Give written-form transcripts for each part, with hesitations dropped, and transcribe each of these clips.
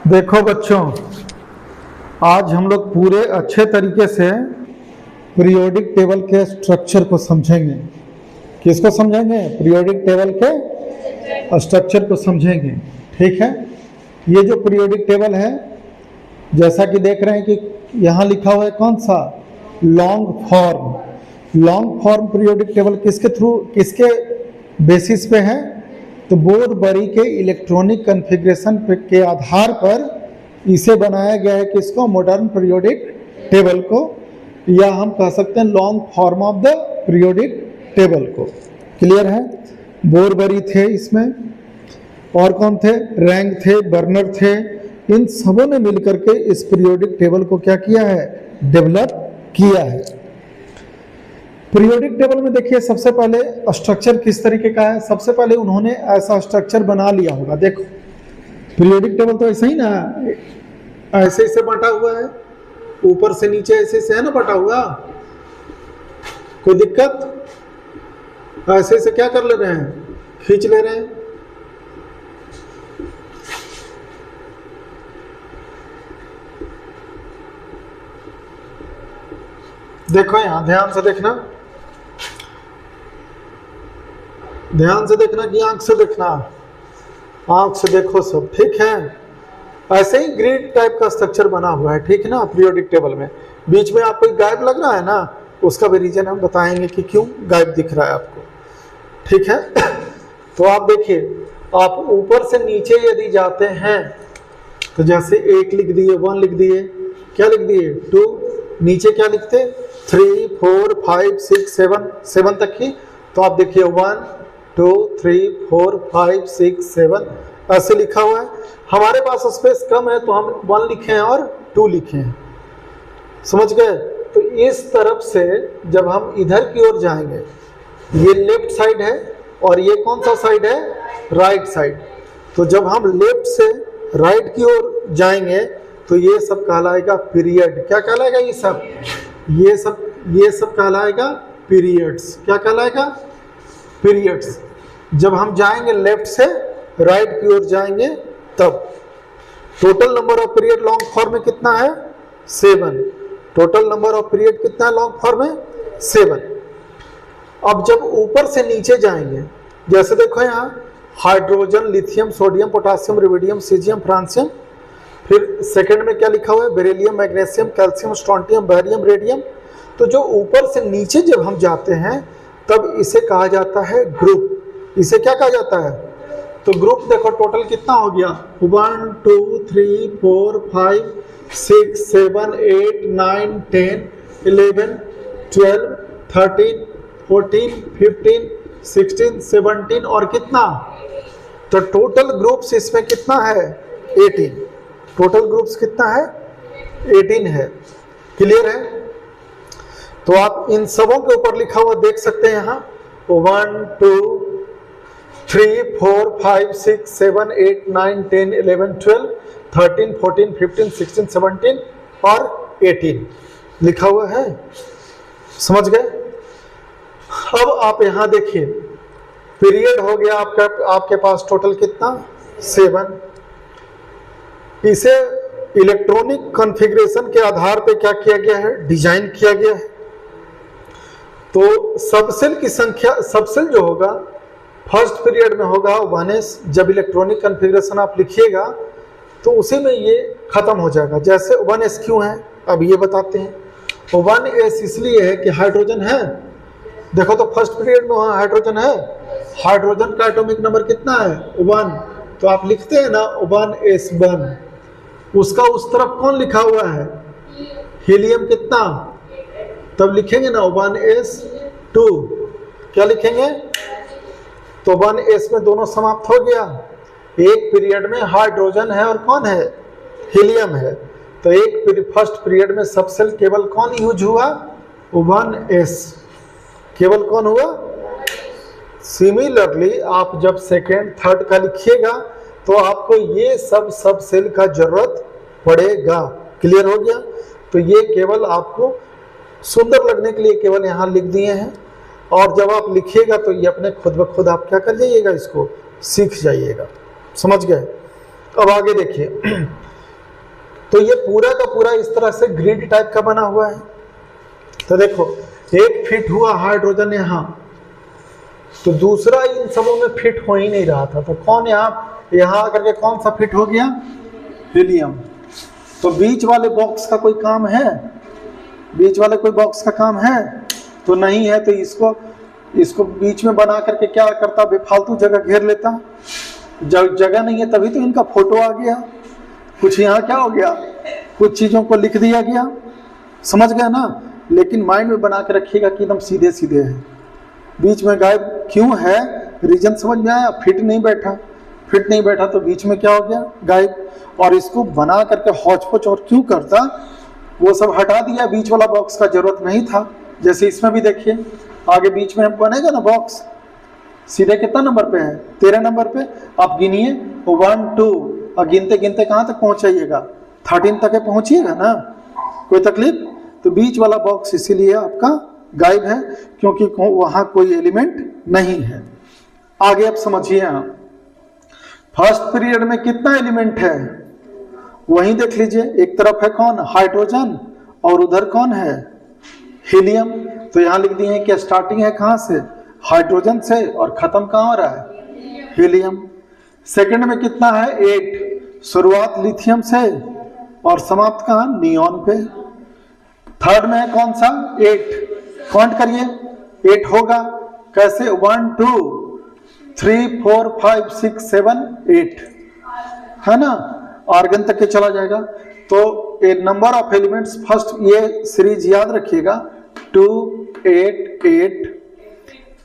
देखो बच्चों, आज हम लोग पूरे अच्छे तरीके से पीरियोडिक टेबल के स्ट्रक्चर को समझेंगे। किसको समझेंगे? पीरियोडिक टेबल के स्ट्रक्चर को समझेंगे। ठीक है। ये जो पीरियोडिक टेबल है, जैसा कि देख रहे हैं कि यहाँ लिखा हुआ है कौन सा? Long form. Long form periodic table किसके बेसिस पे है? तो बोरबरी के इलेक्ट्रॉनिक कॉन्फ़िगरेशन के आधार पर इसे बनाया गया है। किसको? मॉडर्न पीरियोडिक टेबल को, या हम कह सकते हैं long form of the periodic table को। क्लियर है? बोरबरी थे इसमें, और कौन थे? रैंक थे, बर्नर थे। इन सबों ने मिलकर के इस पीरियोडिक टेबल को क्या किया है? डेवलप किया है। पीरियोडिक टेबल में देखिए, सबसे पहले स्ट्रक्चर किस तरीके का है। सबसे पहले उन्होंने ऐसा स्ट्रक्चर बना लिया होगा। देखो, पीरियोडिक टेबल तो ऐसा ही ना, ऐसे ऐसे बटा हुआ है, ऊपर से नीचे ऐसे ऐसे है ना बटा हुआ। कोई दिक्कत? ऐसे ऐसे क्या कर ले रहे हैं? खींच ले रहे हैं। देखो यहां ध्यान से देखना, ध्यान से देखना कि आंख से देखना, आंख से देखो सब। ठीक है। ऐसे ही ग्रिड टाइप का स्ट्रक्चर बना हुआ है। ठीक है ना। पीरियोडिक टेबल में बीच में आपको गायब लग रहा है ना, उसका भी रीजन हम बताएंगे कि क्यों गायब दिख रहा है आपको। ठीक है। तो आप देखिए, आप ऊपर से नीचे यदि जाते हैं तो जैसे 1 लिख दिए, 1 लिख दिए, क्या लिख दिए? 2। नीचे क्या लिखते? 3, 4, 5, 6, 7 तक ही। तो आप देखिए 1, 2, 3, 4, 5, 6, 7 ऐसे लिखा हुआ है। हमारे पास स्पेस कम है तो हम 1 लिखे हैं और 2 लिखे हैं। समझ गए? तो इस तरफ से जब हम इधर की ओर जाएंगे, ये लेफ्ट साइड है और ये कौन सा साइड है? Right side. तो जब हम लेफ्ट से राइट की ओर जाएंगे तो ये सब कहलाएगा पीरियड। क्या कहलाएगा? ये सब कहलाएगा पीरियड्स। क्या कहलाएगा? पीरियड्स। जब हम जाएंगे लेफ्ट से राइट की ओर जाएंगे तब total number of period long form में कितना है? 7। टोटल नंबर ऑफ पीरियड कितना है लॉन्ग फॉर्म में? 7। अब जब ऊपर से नीचे जाएंगे, जैसे देखो यहाँ hydrogen, lithium, sodium, potassium, rubidium, caesium, francium. फिर सेकंड में क्या लिखा हुआ है? Beryllium, magnesium, calcium, strontium, barium, radium. तो जो ऊपर से नीचे जब हम जाते हैं तब इसे कहा जाता है ग्रुप। इसे क्या कहा जाता है? तो ग्रुप देखो टोटल कितना हो गया? 1, 2, 3, 4, 5, 6, 7, 8, 9, 10, 11, 12, 13, 14, 15, 16, 17 और कितना? तो टोटल ग्रुप्स इसमें कितना है? 18। टोटल ग्रुप्स कितना है? 18 है। क्लियर है? तो आप इन सबों के ऊपर लिखा हुआ देख सकते हैं यहाँ 1, 2, 3, 4, 5, 6, 7, 8, 9, 10, 11, 12, 13, 14, 15, 16, 17 और 18 लिखा हुआ है। समझ गए? अब आप यहाँ देखिए, पीरियड हो गया आपके पास टोटल कितना? 7। इसे इलेक्ट्रॉनिक कॉन्फ़िगरेशन के आधार पे क्या किया गया है? डिजाइन किया गया है। तो सबसेल की संख्या, सबसेल जो होगा फर्स्ट पीरियड में होगा 1s। जब इलेक्ट्रॉनिक कॉन्फ़िगरेशन आप लिखिएगा तो उसी में ये खत्म हो जाएगा। जैसे 1s क्यों है अब ये बताते हैं। 1s इसलिए है कि हाइड्रोजन है। देखो तो फर्स्ट पीरियड में वहाँ हाइड्रोजन है। हाइड्रोजन का एटॉमिक नंबर कितना है? 1। तो आप लिखते हैं ना 1s1। उसका उस तरफ कौन लिखा हुआ है? हीलियम कितना? तब लिखेंगे ना 1s2। क्या लिखेंगे? तो 1s में दोनों समाप्त हो गया। एक पीरियड में हाइड्रोजन है और कौन है? हीलियम है। तो एक फर्स्ट पीरियड में सबसेल केवल कौन यूज हुआ? 1s। केवल कौन हुआ? सिमिलरली आप जब सेकेंड थर्ड का लिखिएगा तो आपको ये सब सेल का जरूरत पड़ेगा। क्लियर हो गया? तो ये केवल आपको सुंदर लगने के लिए केवल यहाँ लिख दिए हैं, और जब आप लिखिएगा तो ये अपने खुद ब खुद आप क्या कर जाइएगा? इसको सीख जाइएगा। समझ गए? अब आगे देखिए, तो ये पूरा का पूरा इस तरह से ग्रिड टाइप का बना हुआ है। तो देखो एक फिट हुआ हाइड्रोजन यहाँ, तो दूसरा इन सबों में फिट हो ही नहीं रहा था, तो कौन यहाँ आकर के कौन सा फिट हो गया? हीलियम। तो बीच वाले बॉक्स का कोई काम है? बीच वाले कोई बॉक्स का काम है तो नहीं है। तो इसको बीच में बना करके क्या करता? बेफालतू जगह घेर लेता। जगह नहीं है तभी तो इनका फोटो आ गया। कुछ यहाँ क्या हो गया? कुछ चीजों को लिख दिया गया, समझ गया ना? लेकिन माइंड में बना के रखिएगा कि एकदम सीधे सीधे है। बीच में गायब क्यों है? रीजन समझ में आया? फिट नहीं बैठा। फिट नहीं बैठा तो बीच में क्या हो गया? गायब। और इसको बना करके हौच-पौच और क्यों करता? वो सब हटा दिया, बीच वाला बॉक्स का जरूरत नहीं था। जैसे इसमें भी देखिए, आगे बीच में हम बनेगा ना बॉक्स, सीधे कितना नंबर पे है? 13 नंबर पे। आप गिनिए 1 2 और गिनते गिनते कहाँ तक पहुँचाइएगा? 13 तक पहुँचिएगा ना, कोई तकलीफ? तो बीच वाला बॉक्स इसीलिए आपका गायब है क्योंकि वहाँ कोई एलिमेंट नहीं है। आगे आप समझिए, फर्स्ट पीरियड में कितना एलिमेंट है वहीं देख लीजिए। एक तरफ है कौन? हाइड्रोजन, और उधर कौन है? हीलियम। तो यहाँ लिख दिए कि स्टार्टिंग है कहाँ से? हाइड्रोजन से, और खत्म कहाँ हो रहा है? हीलियम। सेकंड में कितना है? 8। शुरुआत लिथियम से और समाप्त कहाँ? नियॉन पे। थर्ड में है कौन सा? 8। काउंट करिए, 8 होगा कैसे? 1 2 3 4 5 6 7 8 है ना? आर्गन तक के चला जाएगा। तो ए नंबर ऑफ एलिमेंट्स फर्स्ट, ये सीरीज याद रखिएगा, 2 8 8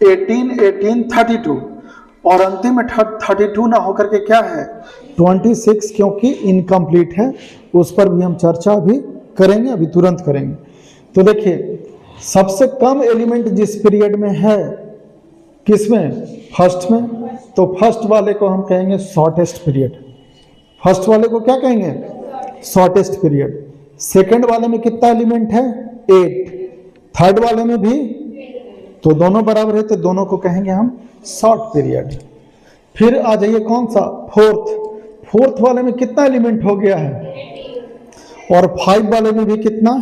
18 18 32, और अंतिम में 32 ना होकर के क्या है? 26, क्योंकि इनकम्प्लीट है। उस पर भी हम चर्चा अभी करेंगे, अभी तुरंत करेंगे। तो देखिए सबसे कम एलिमेंट जिस पीरियड में है, किसमें? फर्स्ट में। तो फर्स्ट वाले को हम कहेंगे शॉर्टेस्ट पीरियड। फर्स्ट वाले को क्या कहेंगे? Shortest period. सेकंड वाले में कितना एलिमेंट है? 8। थर्ड वाले में भी, तो दोनों बराबर है, तो दोनों को कहेंगे हम शॉर्ट पीरियड। फिर आ जाइए कौन सा? फोर्थ वाले में कितना एलिमेंट हो गया है? और 5 वाले में भी कितना?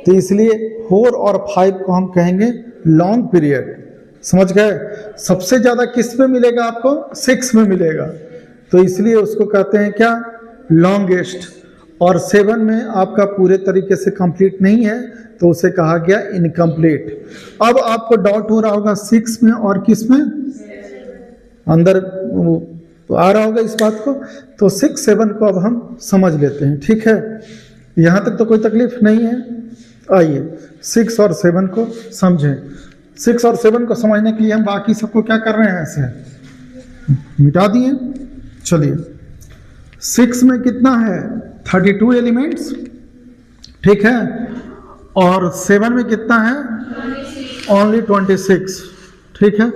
तो इसलिए 4 और 5 को हम कहेंगे लॉन्ग पीरियड। समझ गए? सबसे ज्यादा किस में मिलेगा आपको? 6 में मिलेगा, तो इसलिए उसको कहते हैं क्या? लॉन्गेस्ट। और 7 में आपका पूरे तरीके से कंप्लीट नहीं है, तो उसे कहा गया इनकम्प्लीट। अब आपको डाउट हो रहा होगा 6 में और किस में? अंदर तो आ रहा होगा इस बात को। तो 6 7 को अब हम समझ लेते हैं, ठीक है? यहाँ तक तो कोई तकलीफ नहीं है। आइए 6 और 7 को समझें। 6 और 7 को समझने के लिए हम बाकी सबको क्या कर रहे हैं? ऐसे मिटा दिए। चलिए 6 में कितना है? 32 एलिमेंट्स, ठीक है? और 7 में कितना है? ओनली 26, ठीक है?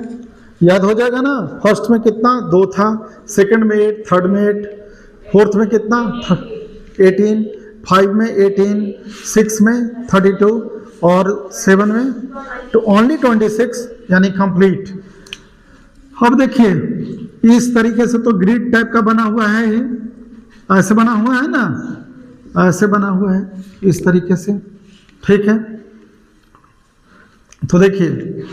याद हो जाएगा ना? फर्स्ट में कितना? 2 था, सेकंड में 8, थर्ड में 8, फोर्थ में कितना? 18, 5 में 18, 6 में 32 और 7 में तो ओनली 26, यानी कंप्लीट। अब देखिए इस तरीके से तो ग्रिड टाइप का बना हुआ है, ऐसे बना हुआ है ना, ऐसे बना हुआ है इस तरीके से, ठीक है? तो देखिए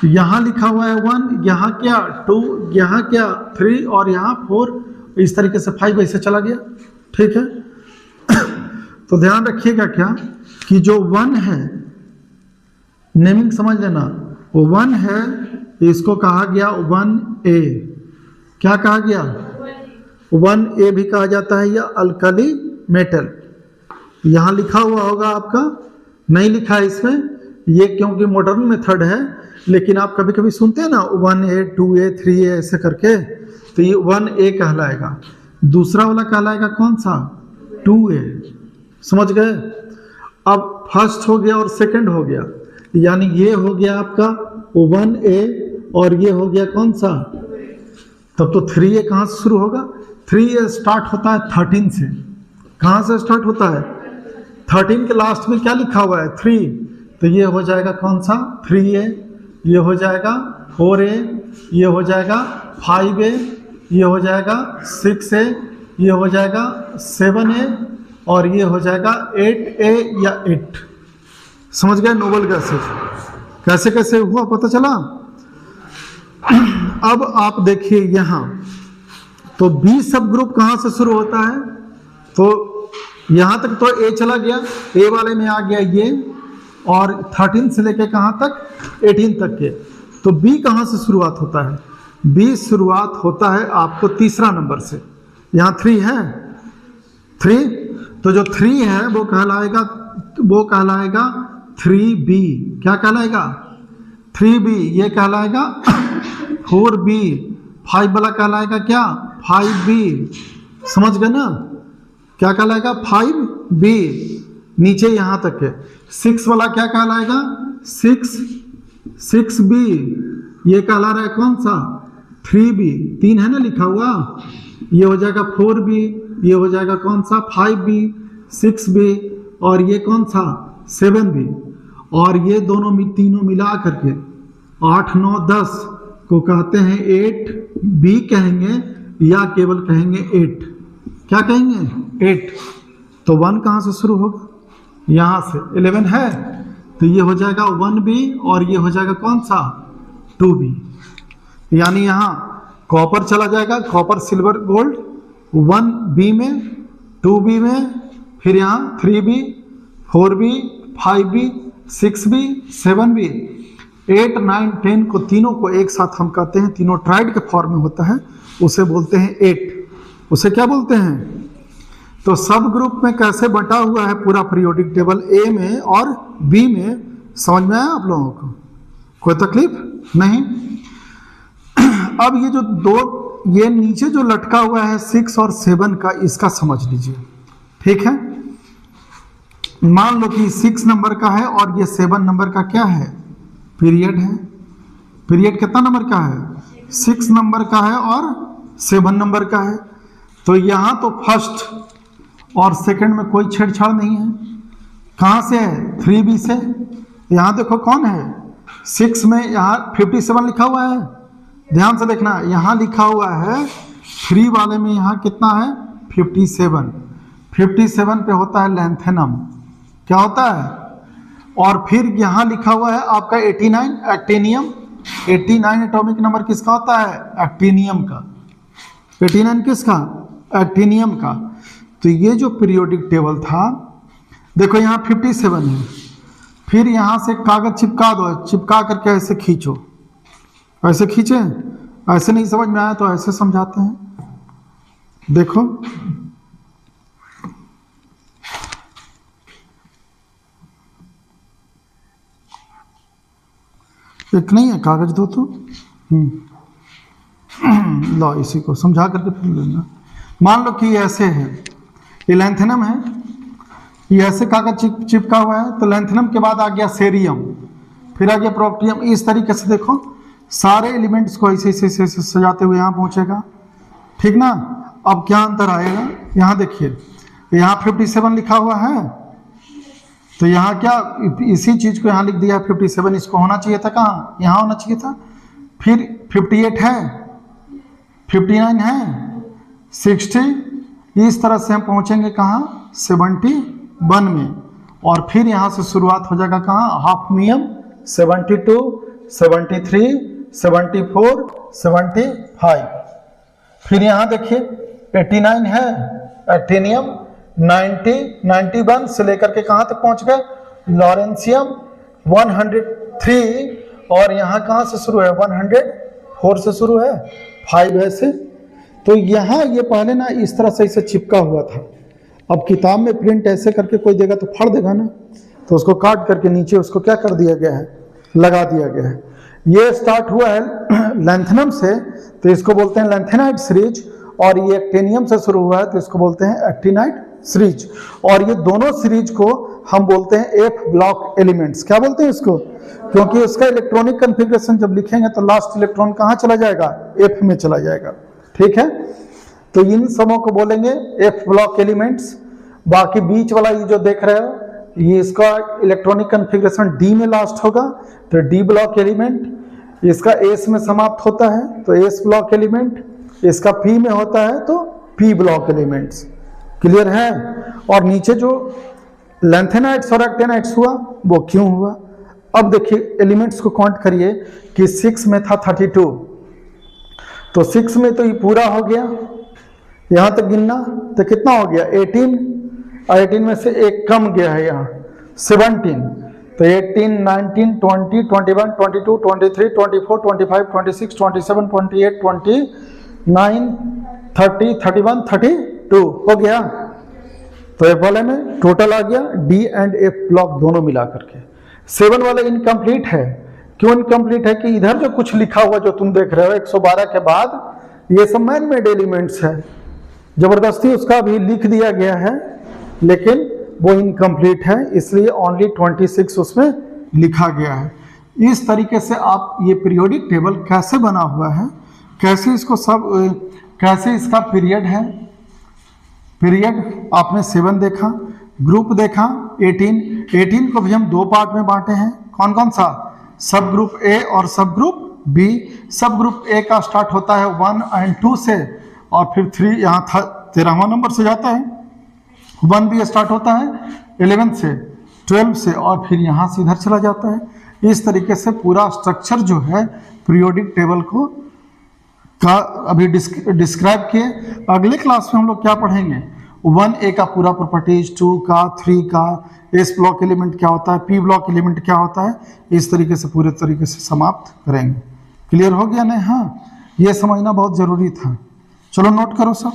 यहाँ लिखा हुआ है 1, यहाँ क्या 2, यहाँ क्या 3 और यहाँ 4, इस तरीके से 5 ऐसे चला गया, ठीक है? तो ध्यान रखिएगा क्या कि जो 1 है, नेमिंग समझ लेना, वो 1 है, इसको कहा गया 1A। क्या कहा गया? 1A भी कहा जाता है, या अल्कली मेटल। यहाँ लिखा हुआ होगा आपका, नहीं लिखा है इसमें, ये क्योंकि मॉडर्न मेथड है, लेकिन आप कभी कभी सुनते हैं ना 1A 2A 3A ऐसे करके, तो ये 1A कहलाएगा। दूसरा वाला कहलाएगा कौन सा? 2A। समझ गए? अब फर्स्ट हो गया और सेकंड हो गया, यानी ये हो गया आपका 1A और ये हो गया कौन सा? तब तो 3A कहाँ से शुरू होगा? 3A स्टार्ट होता है 13 से। कहाँ से स्टार्ट होता है? 13 के लास्ट में क्या लिखा हुआ है? 3। तो ये हो जाएगा कौन सा? 3A, ये हो जाएगा 4A, ये हो जाएगा 5A, ये हो जाएगा 6A, ये हो जाएगा 7A और ये हो जाएगा 8A या 8। समझ गए नोबल गैसेज कैसे कैसे हुआ, पता चला। अब आप देखिए यहाँ, तो बी सब ग्रुप कहाँ से शुरू होता है, तो यहाँ तक तो ए चला गया, ए वाले में आ गया ये, और 13 से लेके कहाँ तक 18 तक के। तो बी कहाँ से शुरुआत होता है, बी शुरुआत होता है आपको तीसरा नंबर से। यहाँ 3 है, 3, तो जो 3 है वो कहलाएगा 3B। क्या कहलाएगा 3B, ये कहलाएगा 4B। 5 वाला कहलाएगा क्या 5B। समझ गए ना, क्या कहलाएगा 5B, नीचे यहाँ तक है। 6 वाला क्या कहलाएगा 6B, ये कहला रहा है कौन सा 3B, 3 है ना लिखा हुआ, ये हो जाएगा 4B, ये हो जाएगा कौन सा 5B, 6B, और ये कौन सा 7B। और ये दोनों तीनों मिला करके 8, 9, 10 को कहते हैं 8B कहेंगे, या केवल कहेंगे 8। क्या कहेंगे 8। तो 1 कहाँ से शुरू होगा, यहाँ से 11 है, तो ये हो जाएगा 1B, और ये हो जाएगा कौन सा 2B। यानी यहाँ कॉपर चला जाएगा, कॉपर सिल्वर गोल्ड 1B में, 2B में, फिर यहाँ 3B, 4B, 5B, 6B, 7B, 8, 9, 10 को तीनों को एक साथ हम कहते हैं, तीनों ट्राइड के फॉर्म में होता है, उसे बोलते हैं 8। उसे क्या बोलते हैं। तो सब ग्रुप में कैसे बटा हुआ है पूरा पीरियोडिक टेबल, ए में और बी में। समझ में आया आप लोगों को, कोई तकलीफ नहीं। अब ये जो दो, ये नीचे जो लटका हुआ है 6 और 7 का, इसका समझ लीजिए, ठीक है। मान लो कि 6 नंबर का है और ये 7 नंबर का क्या है पीरियड है। पीरियड कितना नंबर का है 6 नंबर का है और 7 नंबर का है। तो यहाँ तो फर्स्ट और सेकंड में कोई छेड़छाड़ नहीं है। कहाँ से है 3B से। यहाँ देखो कौन है 6 में, यहाँ 57 लिखा हुआ है, ध्यान से देखना, यहाँ लिखा हुआ है 3 वाले में यहाँ कितना है 57। 57 पे होता है लैंथेनम, क्या होता है। और फिर यहाँ लिखा हुआ है आपका 89 एक्टिनियम। 89 एटॉमिक नंबर किसका होता है एक्टिनियम का। 89 किसका एक्टिनियम का। तो ये जो पीरियोडिक टेबल था, देखो यहाँ 57 है, फिर यहाँ से कागज चिपका दो, चिपका करके ऐसे खींचो, ऐसे खींचे। ऐसे नहीं समझ में आया तो ऐसे समझाते हैं, देखो एक नहीं है कागज दो तो लो इसी को समझा करके फिर लेना। मान लो कि ऐसे है, ये लैंथेनम है, ये ऐसे कागज चिपका हुआ है, तो लैंथेनम के बाद आ गया सेरियम, फिर आ गया प्रोक्टियम। इस तरीके से देखो सारे एलिमेंट्स को ऐसे ऐसे सजाते हुए यहाँ पहुँचेगा, ठीक ना। अब क्या अंतर आएगा, यहाँ देखिए, यहाँ 57 लिखा हुआ है, तो यहाँ क्या इसी चीज को यहाँ लिख दिया 57, इसको होना चाहिए था कहाँ, यहाँ होना चाहिए था। फिर 58 है, 59 है, 60, इस तरह से हम पहुँचेंगे कहाँ 71 में। और फिर यहाँ से शुरुआत हो जाएगा कहाँ हाफनियम 72, 73, 74, 75। फिर यहाँ देखिए 89 है एक्टिनियम, 90, 91 से लेकर के कहाँ तक पहुँच गए लॉरेंसियम 103, और यहाँ कहाँ से शुरू है 104 से शुरू है, 5 है से। तो यहाँ ये पहले ना इस तरह से इसे चिपका हुआ था। अब किताब में प्रिंट ऐसे करके कोई देगा तो फाड़ देगा ना, तो उसको काट करके नीचे उसको क्या कर दिया गया है, लगा दिया गया है। ये स्टार्ट हुआ है लैंथेनम से, तो इसको बोलते हैं लैंथेनाइट सीरीज, और ये एक्टिनियम से शुरू हुआ है तो इसको बोलते हैं एक्टिनाइट सीरीज। और ये दोनों सीरीज को हम बोलते हैं एफ ब्लॉक एलिमेंट्स। क्या बोलते हैं इसको, क्योंकि उसका इलेक्ट्रॉनिक कन्फिग्रेशन जब लिखेंगे तो लास्ट इलेक्ट्रॉन कहाँ चला जाएगा एफ में चला जाएगा, ठीक है। तो इन सबों को बोलेंगे एफ ब्लॉक एलिमेंट्स। बाकी बीच वाला ये जो देख रहे हो, ये इसका इलेक्ट्रॉनिक कन्फिग्रेशन डी में लास्ट होगा, तो डी ब्लॉक एलिमेंट। इसका एस में समाप्त होता है तो एस ब्लॉक एलिमेंट, इसका पी में होता है तो पी ब्लॉक एलिमेंट्स। क्लियर है। और नीचे जो लेंथेनाइड्स और एक्टेनाइड्स हुआ वो क्यों हुआ। अब देखिए एलिमेंट्स को काउंट करिए कि 6 में था 32, तो 6 में तो ये पूरा हो गया, यहाँ तक गिनना तो कितना हो गया 18, और 18 में से एक कम गया है यहाँ 17, तो 18, 19, 20, 21, 22, 23, 24, 25, 26, 27, 28, 29, 30, 31, 32 हो गया। तो एफ वाले में टोटल आ गया डी एंड एफ ब्लॉक दोनों मिला करके। 7 वाला इनकम्प्लीट है, क्यों इनकम्प्लीट है कि इधर जो कुछ लिखा हुआ जो तुम देख रहे हो 112 के बाद ये सब मैन मेड एलिमेंट्स है, जबरदस्ती उसका भी लिख दिया गया है लेकिन वो इनकम्प्लीट है, इसलिए ओनली 26 उसमें लिखा गया है। इस तरीके से आप ये पीरियोडिक टेबल कैसे बना हुआ है, कैसे इसको सब कैसे इसका पीरियड है, पीरियड आपने 7 देखा, ग्रुप देखा 18 को भी हम 2 पार्ट में बांटे हैं, कौन कौन सा, सब ग्रुप ए और सब ग्रुप बी। सब ग्रुप ए का स्टार्ट होता है 1 और 2 से और फिर 3 यहाँ 13वां नंबर से जाता है, 1 भी स्टार्ट होता है 11 से 12 से और फिर यहाँ से इधर चला जाता है। इस तरीके से पूरा स्ट्रक्चर जो है पीरियोडिक टेबल को का अभी डिस्क्राइब किए। अगले क्लास में हम लोग क्या पढ़ेंगे, 1A का पूरा प्रॉपर्टीज, 2 का, 3 का, एस ब्लॉक एलिमेंट क्या होता है, पी ब्लॉक एलिमेंट क्या होता है, इस तरीके से पूरे तरीके से समाप्त करेंगे। क्लियर हो गया नहीं? हाँ, ये समझना बहुत ज़रूरी था। चलो नोट करो सब।